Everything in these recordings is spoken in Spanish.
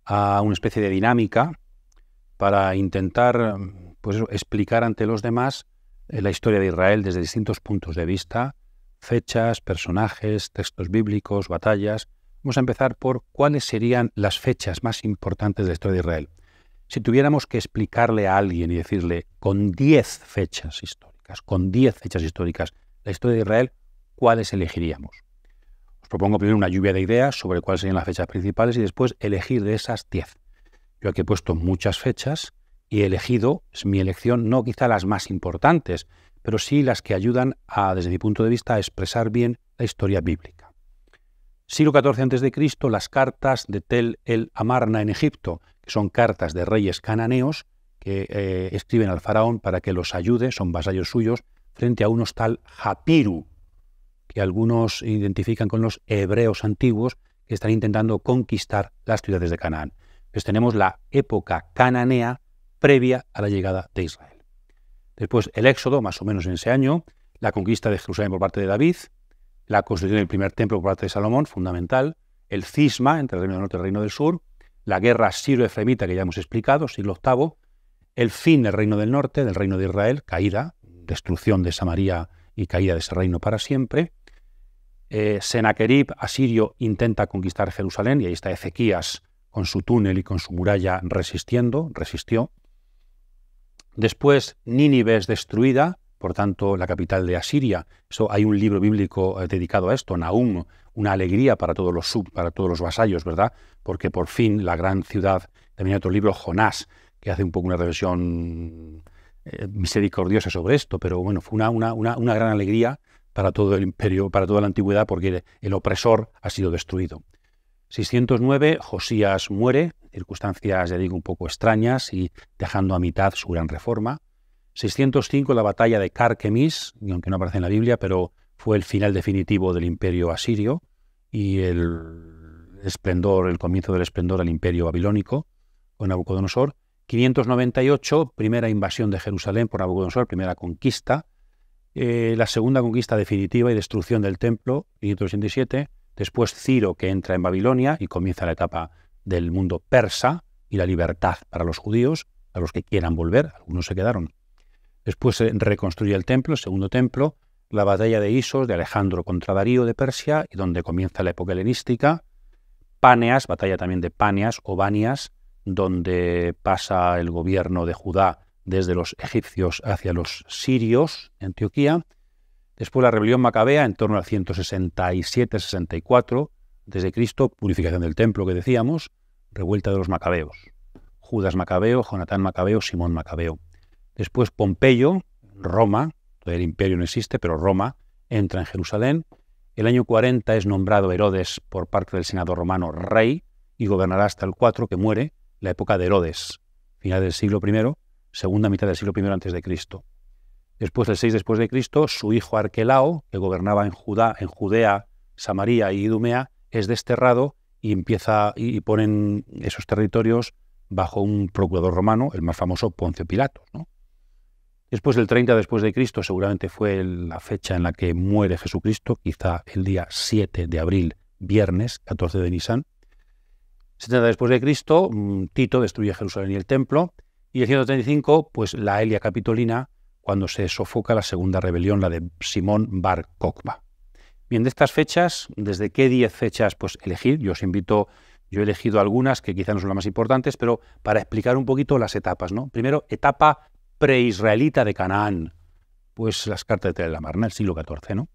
a una especie de dinámica para intentar pues eso, explicar ante los demás la historia de Israel desde distintos puntos de vista, fechas, personajes, textos bíblicos, batallas. Vamos a empezar por cuáles serían las fechas más importantes de la historia de Israel. Si tuviéramos que explicarle a alguien y decirle con 10 fechas históricas, la historia de Israel, ¿cuáles elegiríamos? Os propongo primero una lluvia de ideas sobre cuáles serían las fechas principales y después elegir de esas 10. Yo aquí he puesto muchas fechas y he elegido, es mi elección, no quizá las más importantes, pero sí las que ayudan, desde mi punto de vista, a expresar bien la historia bíblica. Siglo XIV a.C., las cartas de Tel el Amarna en Egipto, que son cartas de reyes cananeos que escriben al faraón para que los ayude, son vasallos suyos, frente a unos tal Japiru, que algunos identifican con los hebreos antiguos que están intentando conquistar las ciudades de Canaán. Pues tenemos la época cananea previa a la llegada de Israel. Después el Éxodo, más o menos en ese año, la conquista de Jerusalén por parte de David, la construcción del primer templo por parte de Salomón, fundamental, el cisma entre el Reino del Norte y el Reino del Sur, la guerra siro-efraimita que ya hemos explicado, siglo VIII, el fin del Reino del Norte, del Reino de Israel, caída, destrucción de Samaria y caída de ese reino para siempre. Senaquerib, asirio, intenta conquistar Jerusalén y ahí está Ezequías con su túnel y con su muralla resistió. Después Nínive es destruida, por tanto la capital de Asiria. Hay un libro bíblico dedicado a esto, Nahum, una alegría para todos los vasallos, ¿verdad? Porque por fin la gran ciudad, también hay otro libro, Jonás, que hace un poco una reflexión misericordiosa sobre esto, pero bueno, fue una gran alegría para todo el imperio, para toda la antigüedad, porque el opresor ha sido destruido. 609, Josías muere, circunstancias, ya digo, un poco extrañas y dejando a mitad su gran reforma. 605, la batalla de Carquemis, aunque no aparece en la Biblia, pero fue el final definitivo del imperio asirio y el comienzo del esplendor del imperio babilónico con Nabucodonosor. 598, primera invasión de Jerusalén por Nabucodonosor, primera conquista. La segunda conquista definitiva y destrucción del templo, 587. Después Ciro, que entra en Babilonia y comienza la etapa del mundo persa y la libertad para los judíos, a los que quieran volver, algunos se quedaron. Después se reconstruye el templo, el segundo templo, la batalla de Isos de Alejandro contra Darío de Persia, y donde comienza la época helenística. Páneas, batalla también de Páneas o Banias, donde pasa el gobierno de Judá desde los egipcios hacia los sirios en Antioquía. Después la rebelión macabea en torno al 167-64 desde Cristo, purificación del templo que decíamos, revuelta de los macabeos. Judas Macabeo, Jonatán Macabeo, Simón Macabeo. Después Pompeyo, Roma, todavía el imperio no existe, pero Roma entra en Jerusalén. El año 40 es nombrado Herodes por parte del Senado romano rey y gobernará hasta el 4, que muere, la época de Herodes, final del siglo I, segunda mitad del siglo I antes de Cristo. Después del 6 después de Cristo, su hijo Arquelao, que gobernaba en Judea, Samaria y Idumea, es desterrado y ponen esos territorios bajo un procurador romano, el más famoso Poncio Pilato, ¿no? Después del 30 después de Cristo, seguramente fue la fecha en la que muere Jesucristo, quizá el día 7 de abril, viernes, 14 de Nisan. 70 después de Cristo, Tito destruye Jerusalén y el templo. Y el 135, pues la Elia Capitolina, cuando se sofoca la segunda rebelión, la de Simón Bar Kokhba. Bien, de estas fechas, ¿desde qué 10 fechas pues elegir? Yo he elegido algunas que quizá no son las más importantes, pero para explicar un poquito las etapas, ¿no? Primero, etapa preisraelita de Canaán, pues las cartas de Tel el Amarna, el siglo XIV, ¿no?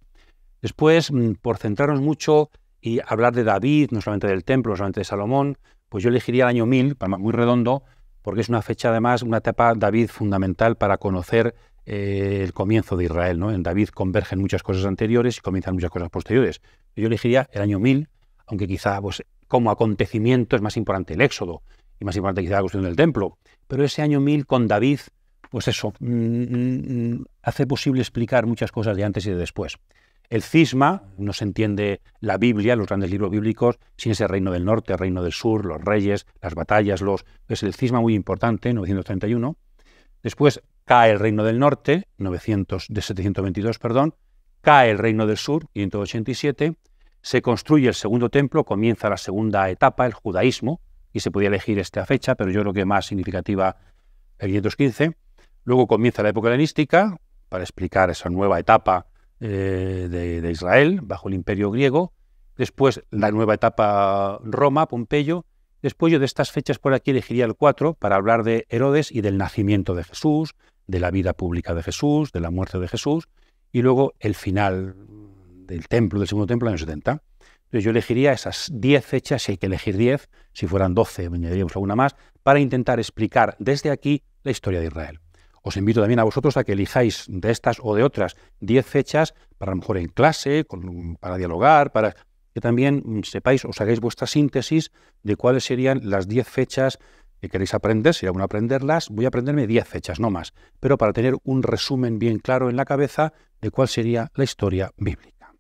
Después, por centrarnos mucho y hablar de David, no solamente del templo, no solamente de Salomón, pues yo elegiría el año 1000, muy redondo, porque es una fecha además, una etapa David fundamental para conocer el comienzo de Israel, ¿no? En David convergen muchas cosas anteriores y comienzan muchas cosas posteriores. Yo elegiría el año 1000, aunque quizá pues, como acontecimiento es más importante el Éxodo y más importante quizá la construcción del templo, pero ese año 1000 con David, pues eso, hace posible explicar muchas cosas de antes y de después. El cisma, no se entiende la Biblia, los grandes libros bíblicos, sin ese reino del norte, el reino del sur, los reyes, las batallas, es el cisma muy importante, 931. Después cae el reino del norte, 722, cae el reino del sur, 587, se construye el segundo templo, comienza la segunda etapa, el judaísmo, y se podía elegir esta fecha, pero yo creo que más significativa el 515. Luego comienza la época helenística para explicar esa nueva etapa de Israel bajo el imperio griego. Después la nueva etapa Roma, Pompeyo. Después yo de estas fechas por aquí elegiría el 4 para hablar de Herodes y del nacimiento de Jesús, de la vida pública de Jesús, de la muerte de Jesús, y luego el final del templo, del segundo templo, en el año 70. Entonces yo elegiría esas 10 fechas, si hay que elegir 10, si fueran 12, añadiríamos alguna más, para intentar explicar desde aquí la historia de Israel. Os invito también a vosotros a que elijáis de estas o de otras 10 fechas, para a lo mejor en clase, para dialogar, para que también sepáis, os hagáis vuestra síntesis de cuáles serían las 10 fechas que queréis aprender. Si alguno aprenderlas, voy a aprenderme 10 fechas, no más, pero para tener un resumen bien claro en la cabeza de cuál sería la historia bíblica.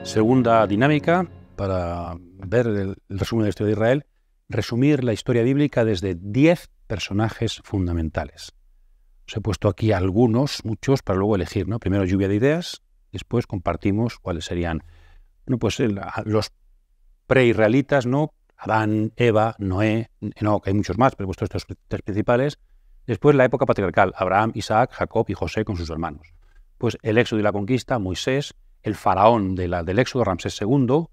Segunda dinámica para ver el resumen de la historia de Israel: resumir la historia bíblica desde 10 personajes fundamentales. Os he puesto aquí algunos, muchos, para luego elegir, ¿no? Primero lluvia de ideas, después compartimos cuáles serían, pues los pre-israelitas, ¿no? Adán, Eva, Noé, no, que hay muchos más, pero he puesto estos 3 principales. Después la época patriarcal: Abraham, Isaac, Jacob y José con sus hermanos. Pues el éxodo y la conquista: Moisés, el faraón del éxodo, Ramsés II,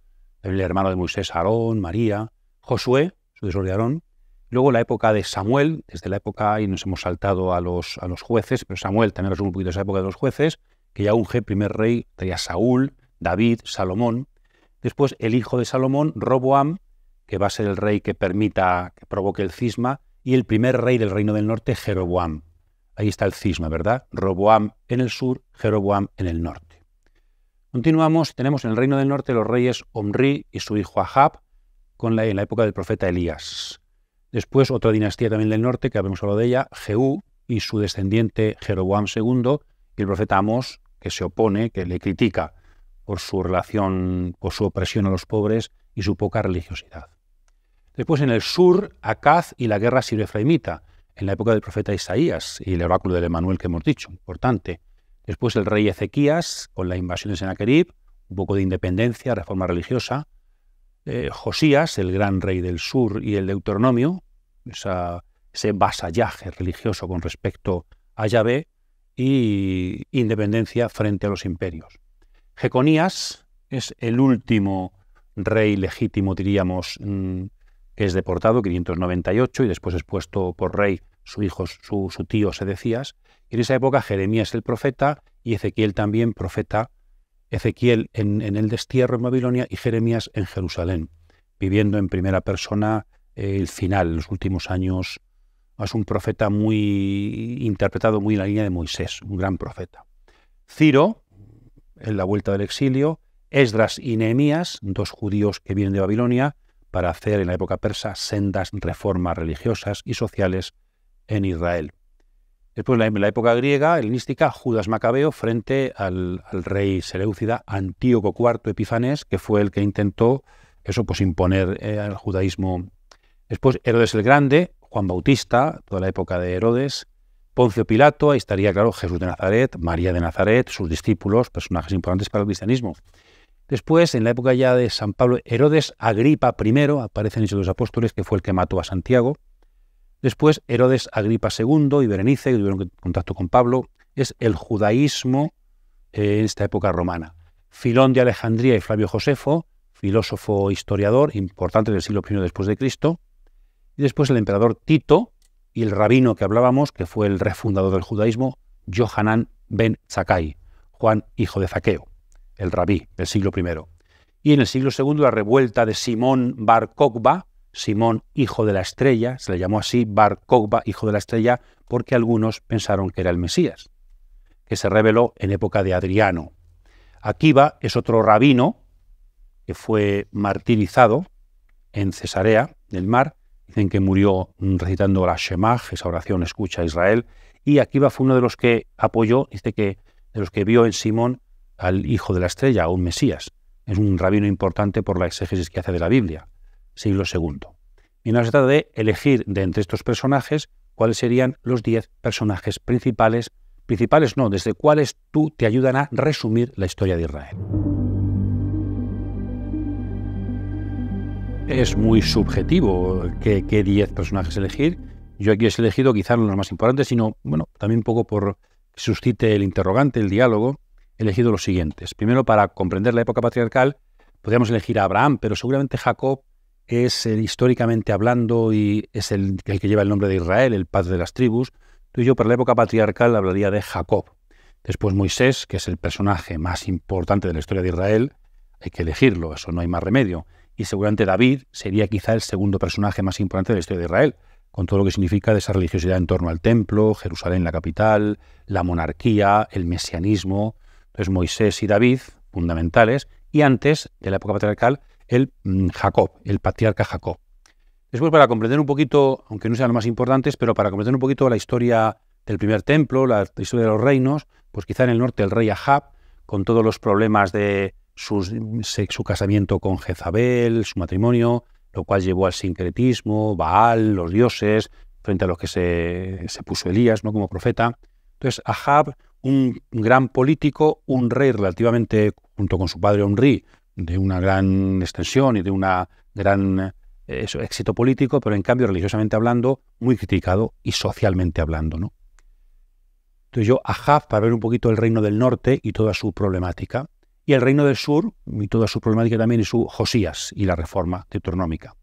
el hermano de Moisés, Aarón, María, Josué, sucesor de Aarón. Luego la época de Samuel, desde la época, y nos hemos saltado a los jueces, pero Samuel también resume un poquito esa época de los jueces, que ya unge primer rey, sería Saúl, David, Salomón. Después el hijo de Salomón, Roboam, que va a ser el rey que permita que provoque el cisma, y el primer rey del reino del norte, Jeroboam. Ahí está el cisma, ¿verdad? Roboam en el sur, Jeroboam en el norte. Continuamos, tenemos en el reino del norte los reyes Omri y su hijo Ahab, en la época del profeta Elías. Después otra dinastía también del norte, que habremos hablado de ella, Jehú y su descendiente Jeroboam II, y el profeta Amós, que se opone, que le critica por su relación, por su opresión a los pobres y su poca religiosidad. Después en el sur, Acaz y la guerra sirio-efraimita, en la época del profeta Isaías y el oráculo del Emanuel que hemos dicho, importante. Después el rey Ezequías, con la invasión de Sennacherib, un poco de independencia, reforma religiosa. Josías, el gran rey del sur, y el Deuteronomio, ese vasallaje religioso con respecto a Yahvé, y independencia frente a los imperios. Jeconías es el último rey legítimo, diríamos, que es deportado, 598, y después es puesto por rey su hijo, su tío Sedecías. Y en esa época Jeremías el profeta y Ezequiel también profeta, Ezequiel en el destierro en Babilonia y Jeremías en Jerusalén, viviendo en primera persona el final, los últimos años. Es un profeta muy interpretado muy en la línea de Moisés, un gran profeta. Ciro, en la vuelta del exilio, Esdras y Nehemías, 2 judíos que vienen de Babilonia para hacer en la época persa sendas reformas religiosas y sociales en Israel. Después, en la época griega, helenística, Judas Macabeo frente al rey seleucida Antíoco IV Epifanes, que fue el que intentó imponer al judaísmo. Después, Herodes el Grande, Juan Bautista, toda la época de Herodes, Poncio Pilato, ahí estaría, claro, Jesús de Nazaret, María de Nazaret, sus discípulos, personajes importantes para el cristianismo. Después, en la época ya de San Pablo, Herodes Agripa I, aparece en Hechos de los Apóstoles, que fue el que mató a Santiago. Después, Herodes Agripa II y Berenice, que tuvieron contacto con Pablo. Es el judaísmo en esta época romana. Filón de Alejandría y Flavio Josefo, filósofo historiador importante del siglo I después de Cristo. Y después el emperador Tito y el rabino que hablábamos, que fue el refundador del judaísmo, Yohanan ben Zakkai, Juan hijo de Zaqueo, el rabí del siglo I. Y en el siglo II la revuelta de Simón Bar Kokhba, Simón hijo de la estrella, se le llamó así Bar Kokhba, hijo de la estrella, porque algunos pensaron que era el Mesías, que se reveló en época de Adriano. Akiva es otro rabino que fue martirizado en Cesarea del Mar. Dicen que murió recitando la Shemaj, esa oración escucha a Israel, y Akiva fue uno de los que apoyó, dice que de los que vio en Simón al hijo de la estrella, a un Mesías. Es un rabino importante por la exégesis que hace de la Biblia, siglo II. Y nos trata de elegir de entre estos personajes cuáles serían los 10 personajes principales principales no, desde cuáles tú te ayudan a resumir la historia de Israel. Es muy subjetivo qué 10 personajes elegir. Yo aquí he elegido quizás los más importantes, sino, bueno, también un poco por que suscite el interrogante, el diálogo, he elegido los siguientes. Primero, para comprender la época patriarcal, podríamos elegir a Abraham, pero seguramente Jacob es históricamente hablando y es el que lleva el nombre de Israel, el padre de las tribus. Tú y yo, para la época patriarcal, hablaría de Jacob. Después Moisés, que es el personaje más importante de la historia de Israel, hay que elegirlo, eso no hay más remedio. Y seguramente David sería quizá el segundo personaje más importante de la historia de Israel, con todo lo que significa de esa religiosidad en torno al templo, Jerusalén la capital, la monarquía, el mesianismo. Entonces Moisés y David, fundamentales, y antes de la época patriarcal, el Jacob, el patriarca Jacob. Después, para comprender un poquito, aunque no sean los más importantes, pero para comprender un poquito la historia del primer templo, la historia de los reinos, pues quizá en el norte el rey Ahab, con todos los problemas de su casamiento con Jezabel, su matrimonio, lo cual llevó al sincretismo, Baal, los dioses, frente a los que se puso Elías, ¿no?, como profeta. Entonces, Ahab, un gran político, un rey relativamente, junto con su padre Omri, de una gran extensión y de una gran éxito político, pero en cambio, religiosamente hablando, muy criticado y socialmente hablando, ¿no? Entonces yo, Ahab, para ver un poquito el reino del norte y toda su problemática, y el reino del sur y toda su problemática también, y su Josías y la reforma deuteronómica.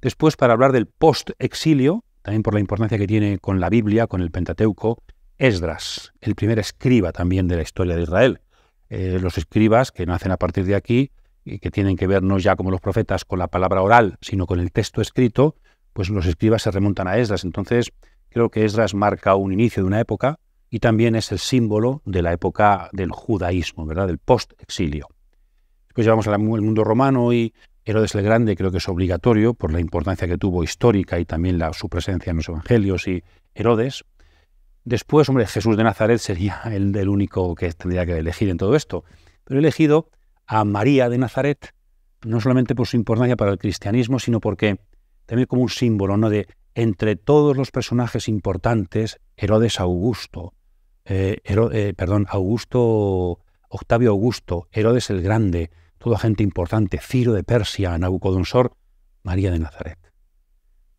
Después, para hablar del post-exilio, también por la importancia que tiene con la Biblia, con el Pentateuco, Esdras, el primer escriba también de la historia de Israel. Los escribas que nacen a partir de aquí y que tienen que ver no ya como los profetas con la palabra oral, sino con el texto escrito, pues los escribas se remontan a Esdras. Entonces, creo que Esdras marca un inicio de una época y también es el símbolo de la época del judaísmo, ¿verdad?, del post-exilio. Después llevamos al mundo romano y Herodes el Grande, creo que es obligatorio por la importancia que tuvo histórica y también su presencia en los evangelios y Herodes. Después, hombre, Jesús de Nazaret sería el único que tendría que elegir en todo esto. Pero he elegido a María de Nazaret, no solamente por su importancia para el cristianismo, sino porque también como un símbolo, ¿no?, de entre todos los personajes importantes, Herodes Augusto, Octavio Augusto, Herodes el Grande, toda gente importante, Ciro de Persia, Nabucodonosor, María de Nazaret.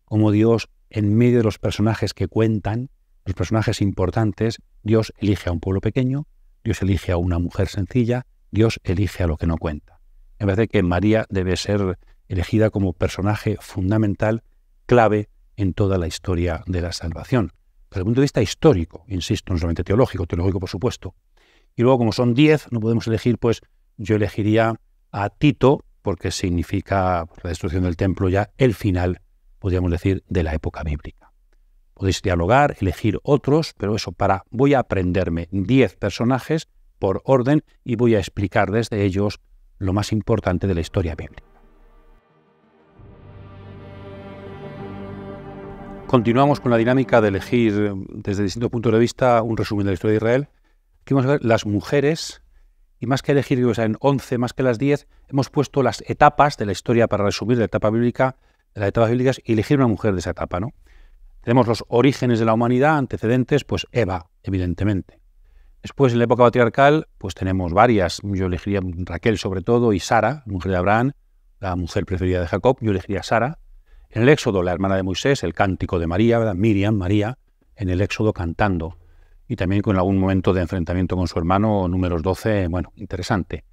Como Dios, en medio de los personajes que cuentan, los personajes importantes, Dios elige a un pueblo pequeño, Dios elige a una mujer sencilla, Dios elige a lo que no cuenta. Me parece que María debe ser elegida como personaje fundamental, clave en toda la historia de la salvación. Desde el punto de vista histórico, insisto, no solamente teológico por supuesto. Y luego, como son 10, no podemos elegir, pues yo elegiría a Tito, porque significa la destrucción del templo, ya el final, podríamos decir, de la época bíblica. Podéis dialogar, elegir otros, pero eso, voy a aprenderme 10 personajes por orden y voy a explicar desde ellos lo más importante de la historia bíblica. Continuamos con la dinámica de elegir desde distintos puntos de vista un resumen de la historia de Israel. Aquí vamos a ver las mujeres, y más que elegir en 11, más que las 10, hemos puesto las etapas de la historia para resumir la etapa bíblica, de las etapas bíblicas, y elegir una mujer de esa etapa, ¿no? Tenemos los orígenes de la humanidad, antecedentes, pues Eva, evidentemente. Después, en la época patriarcal, pues tenemos varias. Yo elegiría Raquel sobre todo, y Sara, mujer de Abraham, la mujer preferida de Jacob. Yo elegiría Sara. En el Éxodo, la hermana de Moisés, el cántico de María, ¿verdad?, Miriam, María, en el Éxodo cantando. Y también con algún momento de enfrentamiento con su hermano, Números 12, bueno, interesante.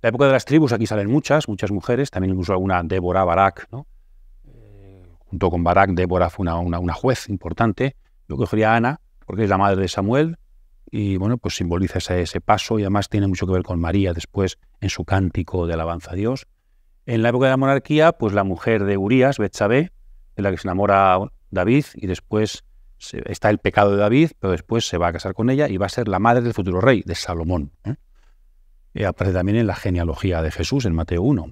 La época de las tribus, aquí salen muchas mujeres, también incluso alguna Débora, Barak, ¿no? Junto con Barak, Débora fue una juez importante. Yo cogería a Ana, porque es la madre de Samuel, y bueno, pues simboliza ese paso, y además tiene mucho que ver con María después en su cántico de alabanza a Dios. En la época de la monarquía, pues la mujer de Urías, Betsabé, de la que se enamora David, y después está el pecado de David, pero después se va a casar con ella y va a ser la madre del futuro rey, de Salomón. Y aparece también en la genealogía de Jesús, en Mateo 1.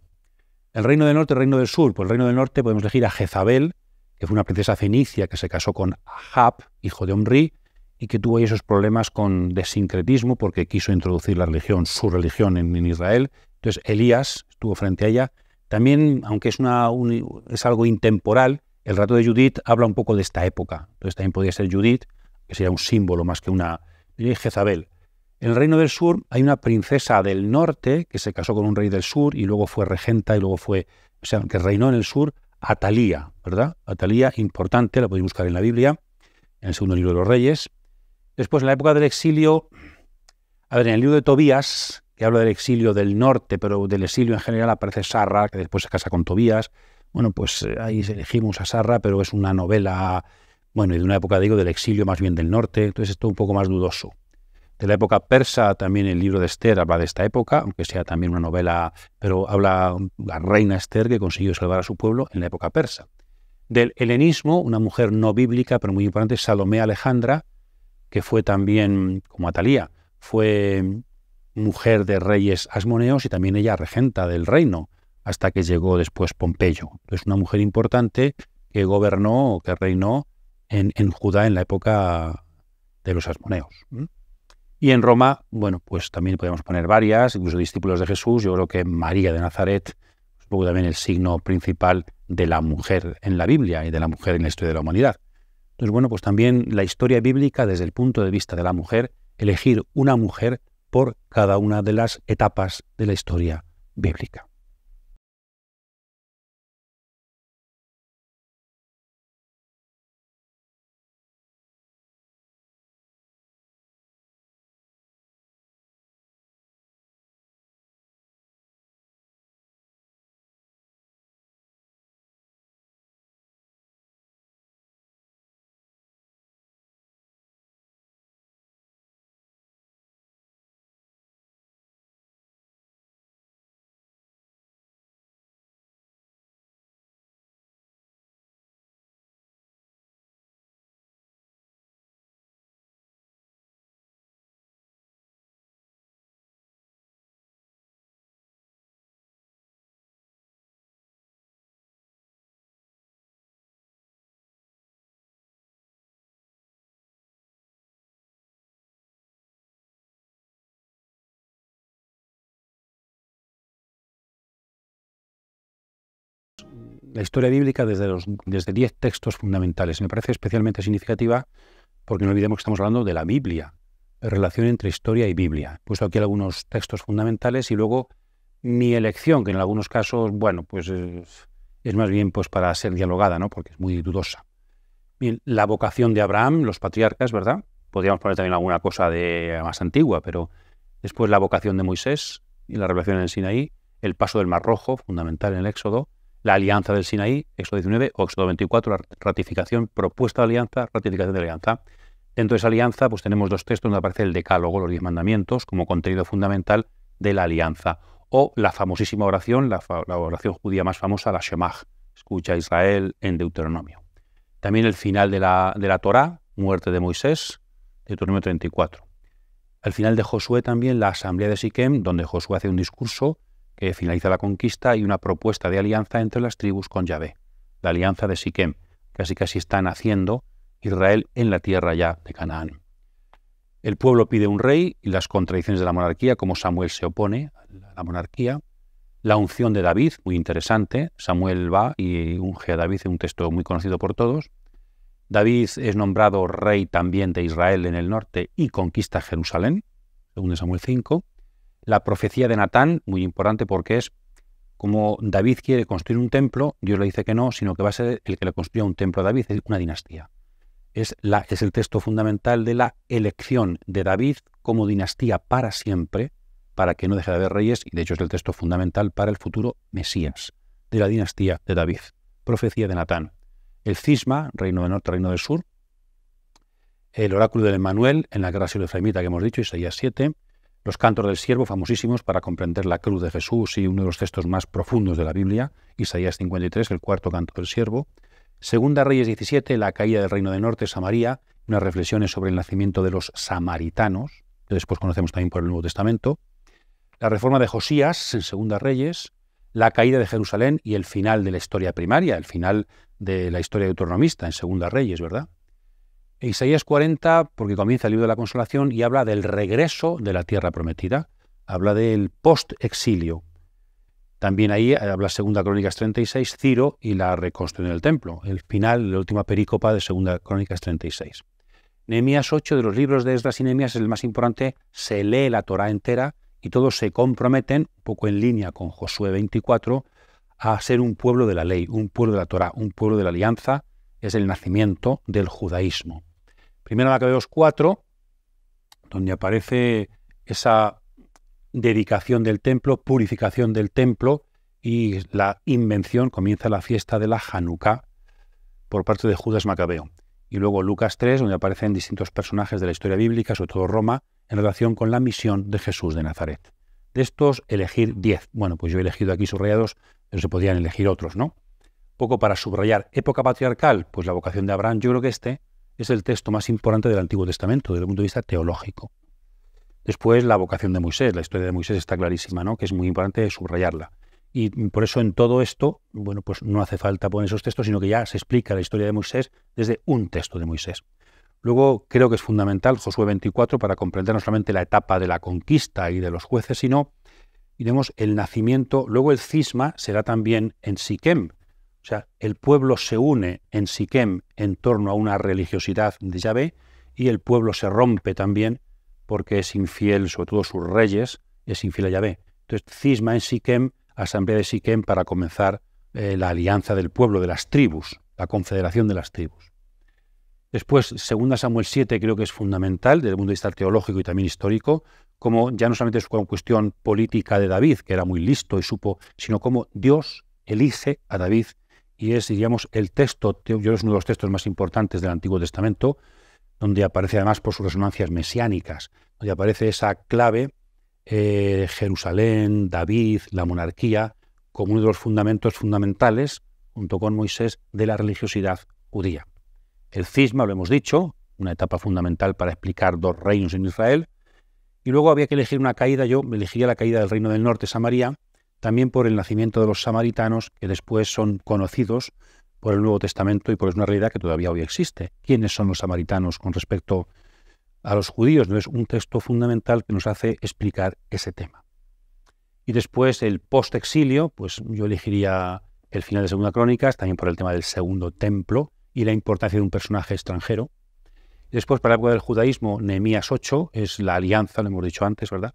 El reino del norte, el reino del sur. Pues el reino del norte podemos elegir a Jezabel, que fue una princesa fenicia que se casó con Ahab, hijo de Omri, y que tuvo ahí esos problemas de sincretismo porque quiso introducir la religión, su religión en Israel. Entonces Elías estuvo frente a ella. También, aunque es algo intemporal, el relato de Judith habla un poco de esta época. Entonces también podría ser Judith, que sería un símbolo más que una y Jezabel. En el reino del sur hay una princesa del norte que se casó con un rey del sur y luego fue regenta y luego fue, o sea, que reinó en el sur, Atalía, ¿verdad? Atalía, importante, la podéis buscar en la Biblia, en el segundo libro de los Reyes. Después, en la época del exilio, a ver, en el libro de Tobías, que habla del exilio del norte, pero del exilio en general aparece Sarra, que después se casa con Tobías. Bueno, pues ahí elegimos a Sarra, pero es una novela, bueno, y de una época, digo, del exilio más bien del norte, entonces esto un poco más dudoso. De la época persa, también el libro de Esther habla de esta época, aunque sea también una novela, pero habla la reina Esther que consiguió salvar a su pueblo en la época persa. Del helenismo, una mujer no bíblica, pero muy importante, Salomé Alejandra, que fue también, como Atalía, fue mujer de reyes asmoneos y también ella regenta del reino, hasta que llegó después Pompeyo. Es una mujer importante que gobernó o que reinó en Judá en la época de los asmoneos. Y en Roma, bueno, pues también podemos poner varias, incluso discípulos de Jesús. Yo creo que María de Nazaret es un poco también el signo principal de la mujer en la Biblia y de la mujer en la historia de la humanidad. Entonces, bueno, pues también la historia bíblica desde el punto de vista de la mujer, elegir una mujer por cada una de las etapas de la historia bíblica. La historia bíblica desde 10 textos fundamentales. Me parece especialmente significativa porque no olvidemos que estamos hablando de la Biblia, la relación entre historia y Biblia. He puesto aquí algunos textos fundamentales y luego mi elección, que en algunos casos, bueno, pues es más bien pues para ser dialogada, ¿no? Porque es muy dudosa. Bien, la vocación de Abraham, los patriarcas, ¿verdad? Podríamos poner también alguna cosa más antigua, pero después la vocación de Moisés y la revelación en el Sinaí, el paso del Mar Rojo, fundamental en el Éxodo, la alianza del Sinaí, Éxodo 19 o Éxodo 24, la ratificación, propuesta de alianza, ratificación de alianza. Dentro de esa alianza pues tenemos dos textos donde aparece el Decálogo, los 10 mandamientos, como contenido fundamental de la alianza. O la famosísima oración, la oración judía más famosa, la Shemaj, escucha a Israel en Deuteronomio. También el final de la Torá, muerte de Moisés, Deuteronomio 34. Al final de Josué también la asamblea de Siquem, donde Josué hace un discurso que finaliza la conquista y una propuesta de alianza entre las tribus con Yahvé. La alianza de Siquem, casi está naciendo Israel en la tierra ya de Canaán. El pueblo pide un rey y las contradicciones de la monarquía, como Samuel se opone a la monarquía. La unción de David, muy interesante. Samuel va y unge a David en un texto muy conocido por todos. David es nombrado rey también de Israel en el norte y conquista Jerusalén, según Samuel 5. La profecía de Natán, muy importante porque es como David quiere construir un templo, Dios le dice que no, sino que va a ser el que le construya un templo a David, es una dinastía. Es el texto fundamental de la elección de David como dinastía para siempre, para que no deje de haber reyes, y de hecho es el texto fundamental para el futuro Mesías, de la dinastía de David. Profecía de Natán. El cisma, reino del norte, reino del sur. El oráculo del Emmanuel en la guerra silo-efraimita que hemos dicho, Isaías 7. Los cantos del siervo, famosísimos para comprender la cruz de Jesús y uno de los textos más profundos de la Biblia, Isaías 53, el cuarto canto del siervo. Segunda Reyes 17, la caída del reino del norte, Samaria, unas reflexiones sobre el nacimiento de los samaritanos, que después conocemos también por el Nuevo Testamento. La reforma de Josías en Segunda Reyes, la caída de Jerusalén y el final de la historia primaria, el final de la historia deuteronomista en Segunda Reyes, ¿verdad? Isaías 40, porque comienza el libro de la consolación y habla del regreso de la tierra prometida, habla del post-exilio. También ahí habla Segunda Crónicas 36, Ciro y la reconstrucción del templo, el final, la última perícopa de Segunda Crónicas 36. Nehemías 8, de los libros de Esdras y Nehemías, es el más importante, se lee la Torá entera y todos se comprometen, un poco en línea con Josué 24, a ser un pueblo de la ley, un pueblo de la Torá, un pueblo de la alianza. Es el nacimiento del judaísmo. Primero Macabeos 4, donde aparece esa dedicación del templo, purificación del templo y la invención, comienza la fiesta de la Hanukkah por parte de Judas Macabeo. Y luego Lucas 3, donde aparecen distintos personajes de la historia bíblica, sobre todo Roma, en relación con la misión de Jesús de Nazaret. De estos, elegir 10. Bueno, pues yo he elegido aquí subrayados, pero se podían elegir otros, ¿no? Poco para subrayar. Época patriarcal, pues la vocación de Abraham. Yo creo que este es el texto más importante del Antiguo Testamento, desde el punto de vista teológico. Después, la vocación de Moisés. La historia de Moisés está clarísima, ¿no? Que es muy importante subrayarla. Y por eso en todo esto, bueno, pues no hace falta poner esos textos, sino que ya se explica la historia de Moisés desde un texto de Moisés. Luego creo que es fundamental Josué 24 para comprender no solamente la etapa de la conquista y de los jueces, sino, diremos, el nacimiento. Luego el cisma será también en Siquem. O sea, el pueblo se une en Siquem en torno a una religiosidad de Yahvé y el pueblo se rompe también porque es infiel, sobre todo sus reyes, es infiel a Yahvé. Entonces, cisma en Siquem, asamblea de Siquem para comenzar la alianza del pueblo, de las tribus, la confederación de las tribus. Después, 2 Samuel 7 creo que es fundamental desde el punto de vista teológico y también histórico, como ya no solamente es una cuestión política de David, que era muy listo y supo, sino cómo Dios elige a David y es, diríamos, el texto, yo creo que es uno de los textos más importantes del Antiguo Testamento, donde aparece además por sus resonancias mesiánicas, donde aparece esa clave, Jerusalén, David, la monarquía, como uno de los fundamentos fundamentales, junto con Moisés, de la religiosidad judía. El cisma, lo hemos dicho, una etapa fundamental para explicar dos reinos en Israel, y luego había que elegir una caída. Yo elegiría la caída del reino del norte, Samaria, también por el nacimiento de los samaritanos, que después son conocidos por el Nuevo Testamento y por una realidad que todavía hoy existe. ¿Quiénes son los samaritanos con respecto a los judíos? No es un texto fundamental que nos hace explicar ese tema. Y después el post-exilio, pues yo elegiría el final de Segunda Crónicas, también por el tema del segundo templo y la importancia de un personaje extranjero. Y después, para la época del judaísmo, Nehemías 8 es la alianza, lo hemos dicho antes, ¿verdad?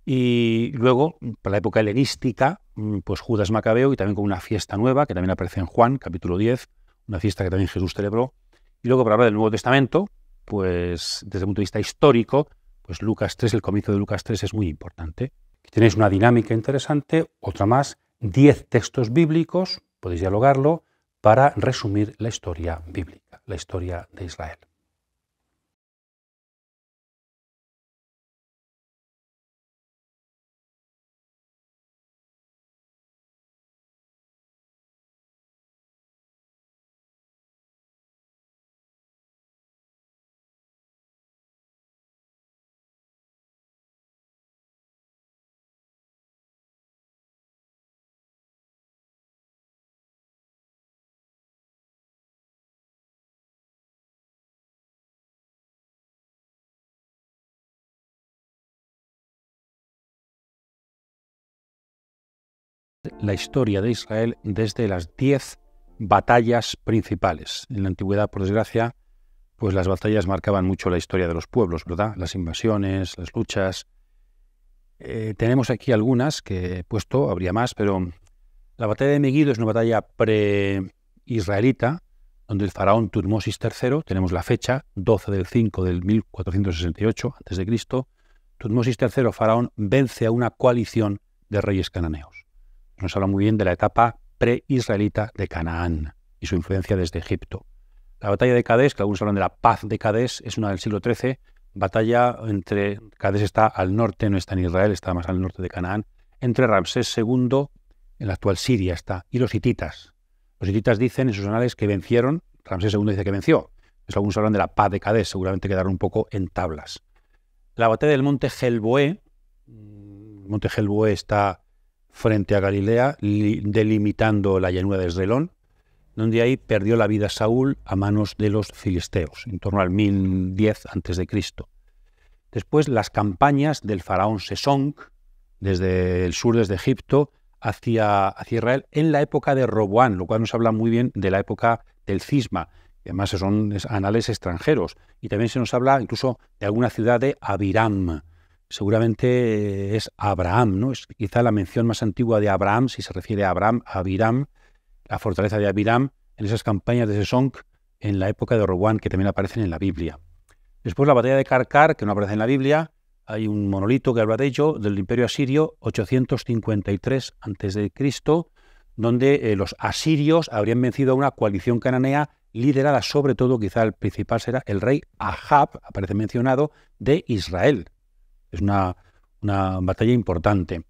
Y luego, para la época helenística, pues Judas Macabeo y también con una fiesta nueva, que también aparece en Juan, capítulo 10, una fiesta que también Jesús celebró. Y luego, para hablar del Nuevo Testamento, pues desde el punto de vista histórico, pues Lucas 3, el comienzo de Lucas 3 es muy importante. Aquí tenéis una dinámica interesante, otra más, 10 textos bíblicos, podéis dialogarlo, para resumir la historia bíblica, la historia de Israel. La historia de Israel desde las 10 batallas principales. En la antigüedad, por desgracia, pues las batallas marcaban mucho la historia de los pueblos, ¿verdad? Las invasiones, las luchas. Tenemos aquí algunas que he puesto, habría más, pero la batalla de Megiddo es una batalla pre-israelita, donde el faraón Tutmosis III, tenemos la fecha, 12 del 5 del 1468 a.C., Tutmosis III, faraón, vence a una coalición de reyes cananeos. Nos habla muy bien de la etapa pre-israelita de Canaán y su influencia desde Egipto. La batalla de Cadés, que algunos hablan de la paz de Cadés, es una del siglo XIII, batalla entre, Cadés está al norte, no está en Israel, está más al norte de Canaán, entre Ramsés II, en la actual Siria está, y los hititas. Los hititas dicen en sus anales que vencieron, Ramsés II dice que venció. Entonces algunos hablan de la paz de Cadés, seguramente quedaron un poco en tablas. La batalla del monte Gelboé, el monte Gelboé está frente a Galilea, delimitando la llanura de Esdrelón, donde ahí perdió la vida Saúl a manos de los filisteos, en torno al 1010 a.C. Después, las campañas del faraón Sesonc, desde el sur, desde Egipto, hacia Israel, en la época de Roboán, lo cual nos habla muy bien de la época del cisma. además son anales extranjeros. Y también se nos habla incluso de alguna ciudad de Abiram. Seguramente es Abraham, ¿no? Es quizá la mención más antigua de Abraham, si se refiere a Abraham, a Abiram, la fortaleza de Abiram, en esas campañas de Sesonk en la época de Roboam, que también aparecen en la Biblia. Después la batalla de Karkar, que no aparece en la Biblia, hay un monolito que habla de ello, del Imperio Asirio, 853 a.C., donde los asirios habrían vencido a una coalición cananea liderada sobre todo, quizá el principal será el rey Ahab, aparece mencionado, de Israel. Es una batalla importante.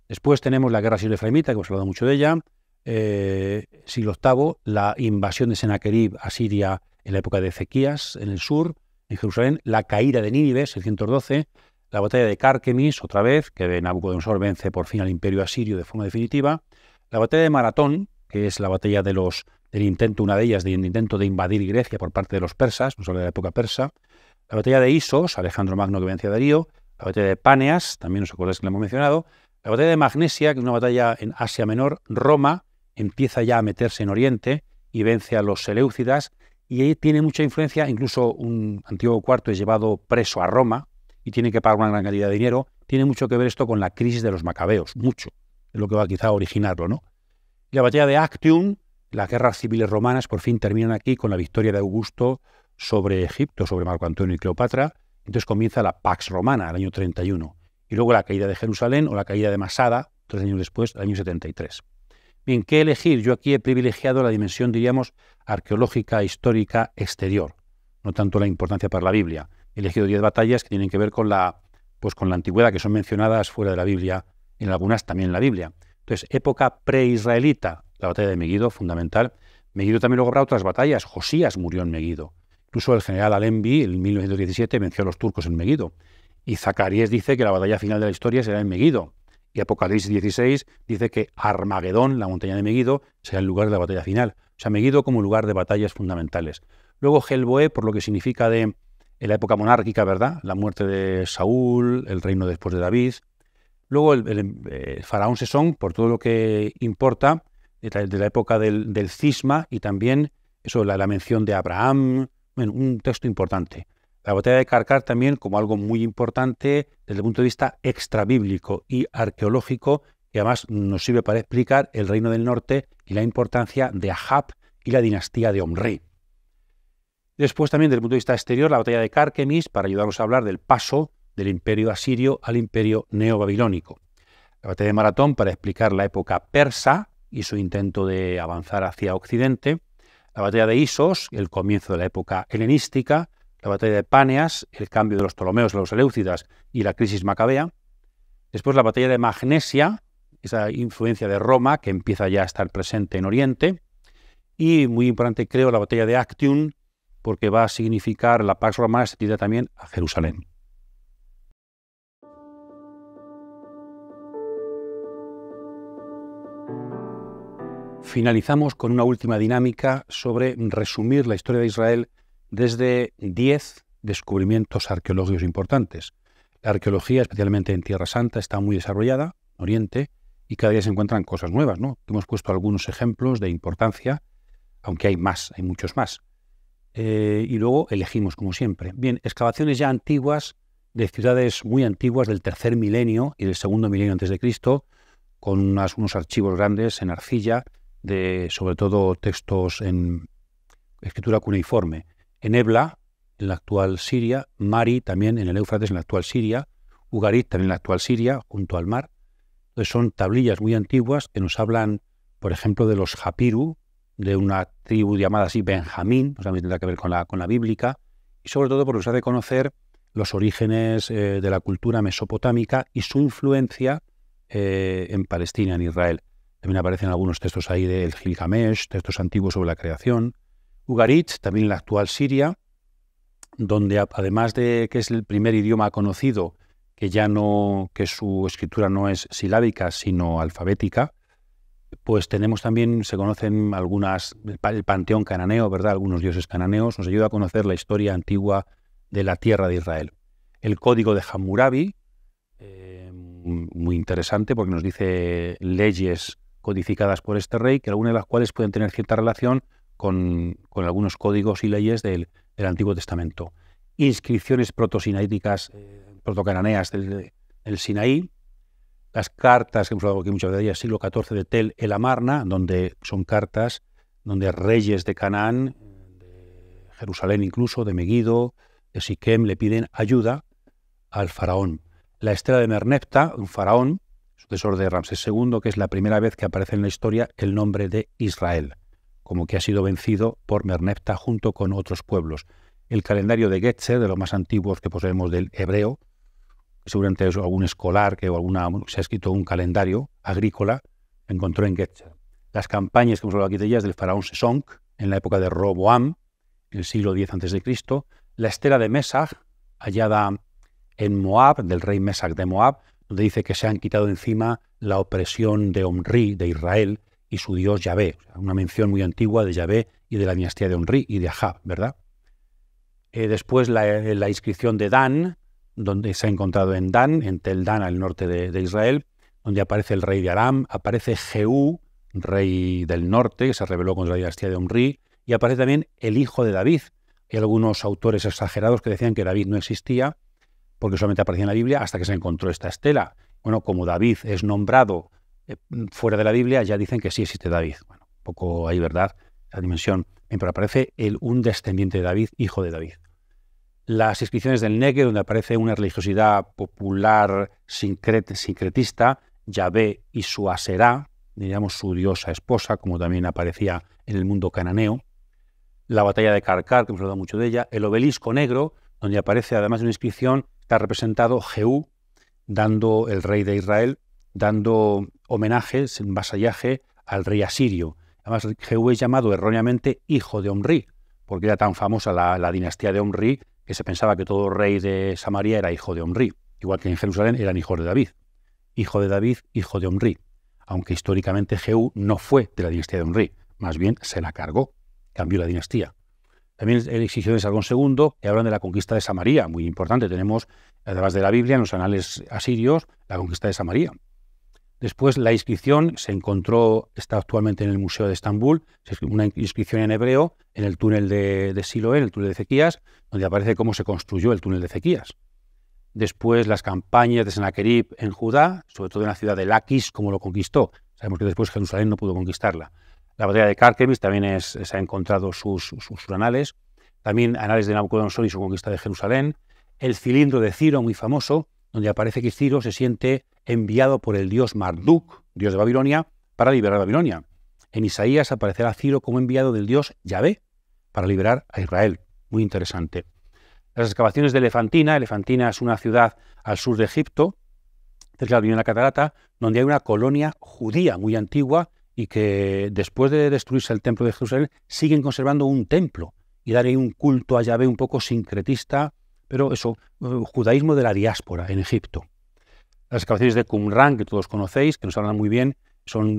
Después tenemos la guerra sirio-efraimita, que hemos hablado mucho de ella, siglo VIII, la invasión de Sennacherib a Siria en la época de Ezequías, en el sur, en Jerusalén, la caída de Nínive, 612, la batalla de Carquemis, otra vez, que Nabucodonosor vence por fin al imperio asirio de forma definitiva, la batalla de Maratón, que es la batalla del intento, una de ellas, del intento de invadir Grecia por parte de los persas, nos habla de la época persa, la batalla de Isos, Alejandro Magno que vence a Darío, la batalla de Páneas, también os acordáis que la hemos mencionado, la batalla de Magnesia, que es una batalla en Asia Menor, Roma empieza ya a meterse en Oriente y vence a los Seleucidas, y ahí tiene mucha influencia, incluso un Antíoco IV es llevado preso a Roma y tiene que pagar una gran cantidad de dinero. Tiene mucho que ver esto con la crisis de los macabeos, mucho, es lo que va quizá a originarlo, ¿no? Y la batalla de Actium, las guerras civiles romanas, por fin terminan aquí con la victoria de Augusto sobre Egipto, sobre Marco Antonio y Cleopatra. Entonces comienza la Pax Romana, el año 31. Y luego la caída de Jerusalén o la caída de Masada, 3 años después, el año 73. Bien, ¿qué elegir? Yo aquí he privilegiado la dimensión, diríamos, arqueológica, histórica, exterior, no tanto la importancia para la Biblia. He elegido 10 batallas que tienen que ver con la antigüedad, que son mencionadas fuera de la Biblia, en algunas también en la Biblia. Entonces, época preisraelita, la batalla de Meguido, fundamental. Meguido también luego habrá otras batallas. Josías murió en Meguido. Incluso el general Allenby, en 1917, venció a los turcos en Meguido. Y Zacarías dice que la batalla final de la historia será en Meguido. Y Apocalipsis 16 dice que Armagedón, la montaña de Meguido, será el lugar de la batalla final. O sea, Meguido como lugar de batallas fundamentales. Luego Gelboé, por lo que significa en la época monárquica, ¿verdad? La muerte de Saúl, el reino después de David. Luego el faraón Sesón, por todo lo que importa de la época del cisma, y también eso, la mención de Abraham, bueno, un texto importante. La batalla de Karkar también como algo muy importante desde el punto de vista extrabíblico y arqueológico, que además nos sirve para explicar el reino del norte y la importancia de Ahab y la dinastía de Omri. Después también desde el punto de vista exterior, la batalla de Carquemis, para ayudarnos a hablar del paso del imperio asirio al imperio neobabilónico. La batalla de Maratón para explicar la época persa y su intento de avanzar hacia Occidente. La batalla de Isos, el comienzo de la época helenística. La batalla de Páneas, el cambio de los Ptolomeos a los Seleucidas y la crisis macabea. Después la batalla de Magnesia, esa influencia de Roma que empieza ya a estar presente en Oriente. Y muy importante, creo, la batalla de Actium, porque va a significar la Pax Romana extendida también a Jerusalén. Finalizamos con una última dinámica sobre resumir la historia de Israel desde 10 descubrimientos arqueológicos importantes. La arqueología, especialmente en Tierra Santa, está muy desarrollada, en Oriente, y cada día se encuentran cosas nuevas, ¿no? Hemos puesto algunos ejemplos de importancia, aunque hay más, hay muchos más. Y luego elegimos, como siempre. Bien, excavaciones ya antiguas de ciudades muy antiguas del tercer milenio y del segundo milenio antes de Cristo, con unos archivos grandes en arcilla, de sobre todo textos en escritura cuneiforme. En Ebla, en la actual Siria, Mari, también en el Éufrates, en la actual Siria, Ugarit, también en la actual Siria, junto al mar. Entonces son tablillas muy antiguas que nos hablan, por ejemplo, de los Japiru, de una tribu llamada así Benjamín, o sea, tendrá que ver con la bíblica, y sobre todo porque nos hace conocer los orígenes de la cultura mesopotámica y su influencia en Palestina, en Israel. También aparecen algunos textos ahí del Gilgamesh, textos antiguos sobre la creación. Ugarit, también en la actual Siria, donde además de que es el primer idioma conocido que su escritura no es silábica, sino alfabética, pues tenemos también, se conocen el panteón cananeo, ¿verdad? Algunos dioses cananeos, nos ayuda a conocer la historia antigua de la tierra de Israel. El código de Hammurabi, muy interesante porque nos dice leyes codificadas por este rey, que algunas de las cuales pueden tener cierta relación con algunos códigos y leyes del Antiguo Testamento. Inscripciones protosinaíticas, protocananeas del Sinaí, las cartas que hemos hablado aquí muchas veces de ellas, siglo XIV de Tel el Amarna, donde son cartas donde reyes de Canaán, de Jerusalén incluso, de Meguido, de Siquem, le piden ayuda al faraón. La estela de Merneptah, un faraón, sucesor de Ramsés II, que es la primera vez que aparece en la historia el nombre de Israel, como que ha sido vencido por Merneptah junto con otros pueblos. El calendario de Getzer, de los más antiguos que poseemos del hebreo, seguramente es algún escolar que se ha escrito un calendario agrícola, encontró en Getzer. Las campañas que hemos hablado aquí de ellas del faraón Sesonk, en la época de Roboam, en el siglo X a.C., la estela de Mesach, hallada en Moab, del rey Mesach de Moab, donde dice que se han quitado encima la opresión de Omri, de Israel, y su dios Yahvé. Una mención muy antigua de Yahvé y de la dinastía de Omri y de Ahab, ¿verdad? Después la inscripción de Dan, donde se ha encontrado en Dan, en Tel Dan, al norte de Israel, donde aparece el rey de Aram, aparece Jehú, rey del norte, que se rebeló contra la dinastía de Omri, y aparece también el hijo de David. Hay algunos autores exagerados que decían que David no existía, porque solamente aparecía en la Biblia hasta que se encontró esta estela. Bueno, como David es nombrado fuera de la Biblia, ya dicen que sí existe David. Bueno, un poco ahí, ¿verdad? La dimensión. Pero aparece un descendiente de David, hijo de David. Las inscripciones del Negev, donde aparece una religiosidad popular sincretista, Yahvé y su Aserá, diríamos su diosa esposa, como también aparecía en el mundo cananeo. La batalla de Karkar, que hemos hablado mucho de ella. El obelisco negro, donde aparece, además de una inscripción, está representado Jehú, el rey de Israel, dando homenajes en vasallaje al rey asirio. Además, Jehú es llamado erróneamente hijo de Omri, porque era tan famosa la dinastía de Omri que se pensaba que todo rey de Samaria era hijo de Omri, igual que en Jerusalén eran hijos de David. Hijo de David, hijo de Omri. Aunque históricamente Jehú no fue de la dinastía de Omri, más bien se la cargó, cambió la dinastía. También el exigió de Sargón II, que hablan de la conquista de Samaria, muy importante. Tenemos, además de la Biblia, en los anales asirios, la conquista de Samaria. Después la inscripción está actualmente en el Museo de Estambul, una inscripción en hebreo en el túnel de Siloé, en el túnel de Ezequías, donde aparece cómo se construyó el túnel de Ezequías. Después las campañas de Sennacherib en Judá, sobre todo en la ciudad de Laquis, cómo lo conquistó. Sabemos que después Jerusalén no pudo conquistarla. La batalla de Carquemis también se ha encontrado sus anales. También anales de Nabucodonosor y su conquista de Jerusalén. El cilindro de Ciro, muy famoso, donde aparece que Ciro se siente enviado por el dios Marduk, dios de Babilonia, para liberar a Babilonia. En Isaías aparecerá Ciro como enviado del dios Yahvé para liberar a Israel. Muy interesante. Las excavaciones de Elefantina. Elefantina es una ciudad al sur de Egipto, cerca de la Catarata, donde hay una colonia judía muy antigua y que después de destruirse el templo de Jerusalén siguen conservando un templo y dar ahí un culto a Yahvé un poco sincretista, pero eso, judaísmo de la diáspora en Egipto. Las excavaciones de Qumran, que todos conocéis, que nos hablan muy bien,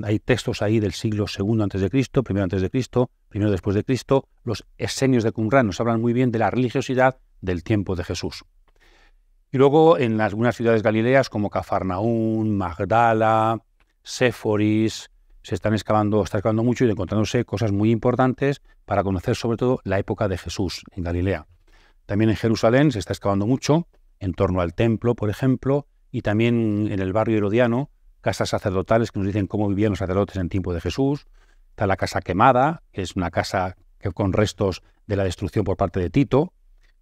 hay textos ahí del siglo II a.C., primero antes de Cristo, primero después de Cristo. Los esenios de Qumran nos hablan muy bien de la religiosidad del tiempo de Jesús. Y luego en algunas ciudades galileas como Cafarnaún, Magdala, Séforis, está excavando mucho y encontrándose cosas muy importantes para conocer sobre todo la época de Jesús en Galilea. También en Jerusalén se está excavando mucho, en torno al templo, por ejemplo, y también en el barrio herodiano, casas sacerdotales que nos dicen cómo vivían los sacerdotes en tiempo de Jesús. Está la casa quemada, que es una casa con restos de la destrucción por parte de Tito.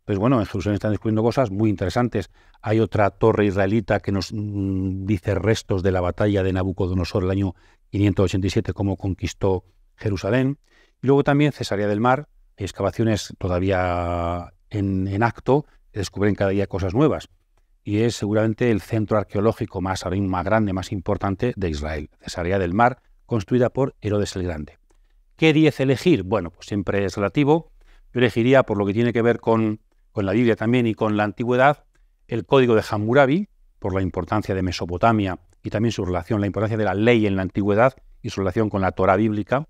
Pues bueno, en Jerusalén están descubriendo cosas muy interesantes. Hay otra torre israelita que nos dice restos de la batalla de Nabucodonosor el año 587, cómo conquistó Jerusalén. Y luego también Cesarea del Mar, hay excavaciones todavía en acto, que descubren cada día cosas nuevas. Y es seguramente el centro arqueológico más grande, más importante de Israel. Cesarea del Mar, construida por Herodes el Grande. ¿Qué 10 elegir? Bueno, pues siempre es relativo. Yo elegiría, por lo que tiene que ver con la Biblia también y con la antigüedad, el Código de Hammurabi, por la importancia de Mesopotamia y también la importancia de la ley en la antigüedad y su relación con la Torá bíblica.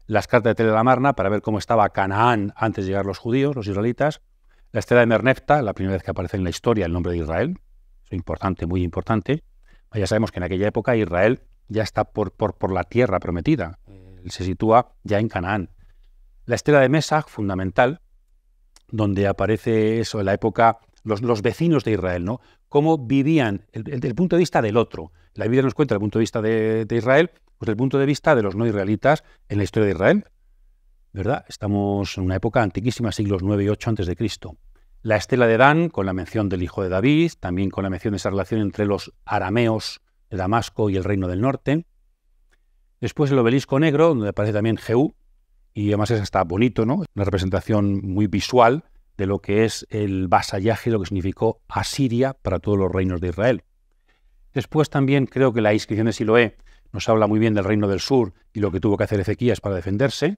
Las cartas de Tel el Amarna, para ver cómo estaba Canaán antes de llegar los judíos, los israelitas. La estela de Merneptah, la primera vez que aparece en la historia el nombre de Israel. Es importante, muy importante. Ya sabemos que en aquella época Israel ya está por la tierra prometida. Se sitúa ya en Canaán. La estela de Mesach, fundamental, donde aparece eso en la época, los vecinos de Israel, ¿no? Cómo vivían desde el punto de vista del otro. La Biblia nos cuenta el punto de vista de Israel, pues el punto de vista de los no israelitas en la historia de Israel, ¿verdad? Estamos en una época antiquísima, siglos 9 y 8 antes de Cristo. La estela de Dan, con la mención del hijo de David, también con la mención de esa relación entre los arameos de Damasco y el reino del norte. Después el obelisco negro, donde aparece también Jehú, y además está bonito, ¿no? Una representación muy visual de lo que es el vasallaje, lo que significó Asiria para todos los reinos de Israel. Después también creo que la inscripción de Siloé nos habla muy bien del reino del sur y lo que tuvo que hacer Ezequías para defenderse.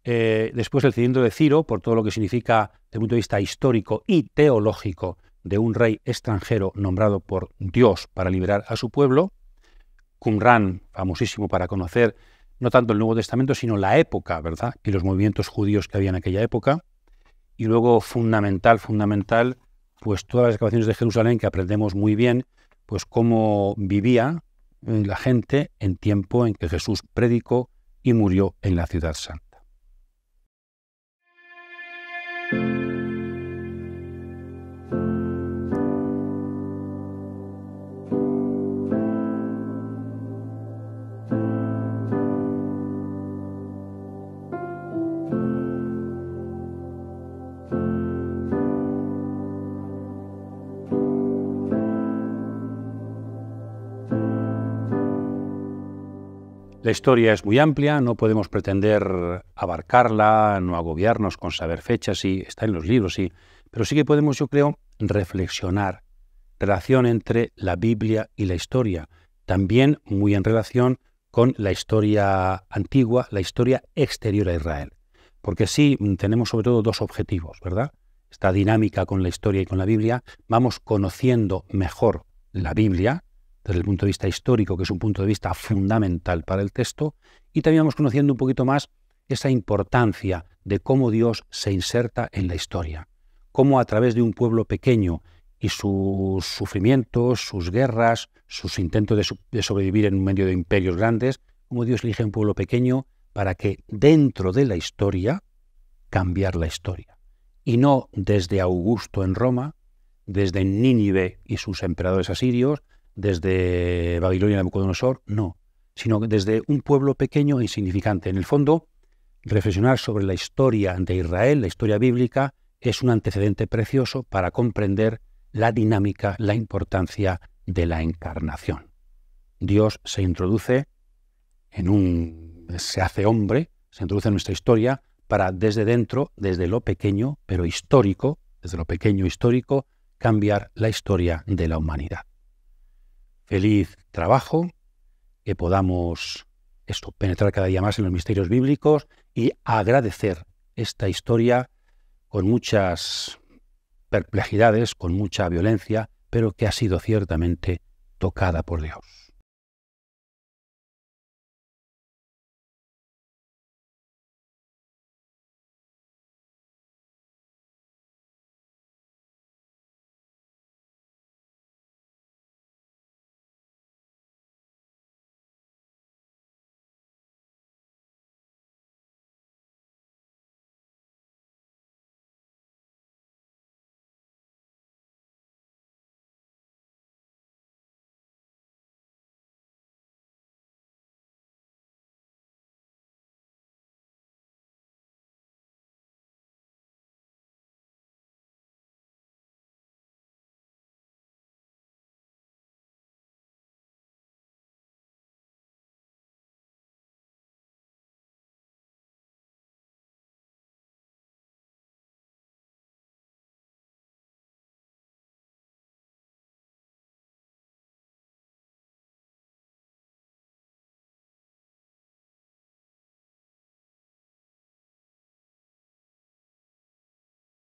Después el cilindro de Ciro, por todo lo que significa desde el punto de vista histórico y teológico de un rey extranjero nombrado por Dios para liberar a su pueblo. Qumran, famosísimo para conocer no tanto el Nuevo Testamento, sino la época, ¿verdad? Y los movimientos judíos que había en aquella época. Y luego, fundamental, pues todas las excavaciones de Jerusalén, que aprendemos muy bien, pues cómo vivía la gente en tiempo en que Jesús predicó y murió en la ciudad santa. La historia es muy amplia, no podemos pretender abarcarla, no agobiarnos con saber fechas, sí, está en los libros, sí, pero sí que podemos, yo creo, reflexionar, relación entre la Biblia y la historia, también muy en relación con la historia antigua, la historia exterior a Israel, porque sí tenemos sobre todo dos objetivos, ¿verdad? Esta dinámica con la historia y con la Biblia, vamos conociendo mejor la Biblia, desde el punto de vista histórico, que es un punto de vista fundamental para el texto, y también vamos conociendo un poquito más esa importancia de cómo Dios se inserta en la historia, cómo a través de un pueblo pequeño y sus sufrimientos, sus guerras, sus intentos de sobrevivir en medio de imperios grandes, cómo Dios elige un pueblo pequeño para que dentro de la historia cambiar la historia. Y no desde Augusto en Roma, desde Nínive y sus emperadores asirios, desde Babilonia y Nabucodonosor, no, sino desde un pueblo pequeño e insignificante. En el fondo, reflexionar sobre la historia de Israel, la historia bíblica, es un antecedente precioso para comprender la dinámica, la importancia de la encarnación. Dios se introduce se hace hombre, se introduce en nuestra historia para desde dentro, desde lo pequeño, pero histórico, desde lo pequeño histórico, cambiar la historia de la humanidad. Feliz trabajo, que podamos penetrar cada día más en los misterios bíblicos y agradecer esta historia con muchas perplejidades, con mucha violencia, pero que ha sido ciertamente tocada por Dios.